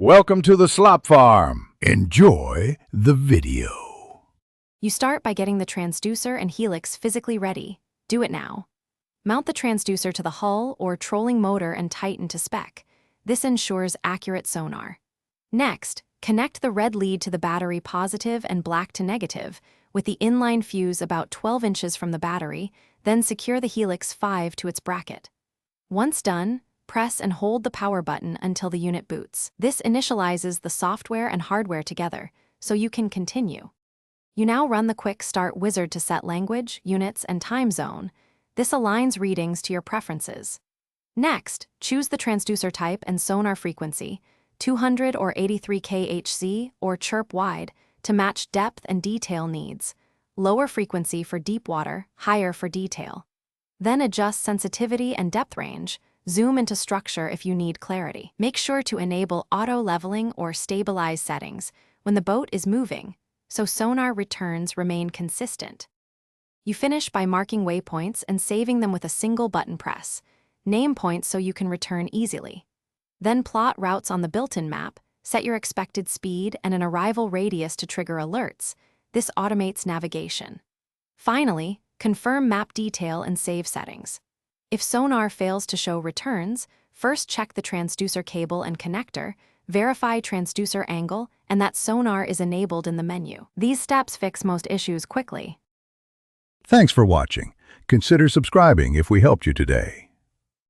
Welcome to the slop farm. Enjoy the video. You start by getting the transducer and helix physically ready. Do it now. Mount the transducer to the hull or trolling motor and tighten to spec. This ensures accurate sonar. Next, connect the red lead to the battery positive and black to negative, with the inline fuse about 12 inches from the battery, then secure the Helix 5 to its bracket. Once done, press and hold the power button until the unit boots. This initializes the software and hardware together, so you can continue. You now run the quick start wizard to set language, units, and time zone. This aligns readings to your preferences. Next, choose the transducer type and sonar frequency, 200 or 83 kHz or chirp wide, to match depth and detail needs. Lower frequency for deep water, higher for detail. Then adjust sensitivity and depth range. Zoom into structure if you need clarity. Make sure to enable auto-leveling or stabilize settings when the boat is moving, so sonar returns remain consistent. You finish by marking waypoints and saving them with a single button press. Name points so you can return easily. Then plot routes on the built-in map, set your expected speed and an arrival radius to trigger alerts. This automates navigation. Finally, confirm map detail and save settings. If sonar fails to show returns, first check the transducer cable and connector, verify transducer angle, and that sonar is enabled in the menu. These steps fix most issues quickly. Thanks for watching. Consider subscribing if we helped you today.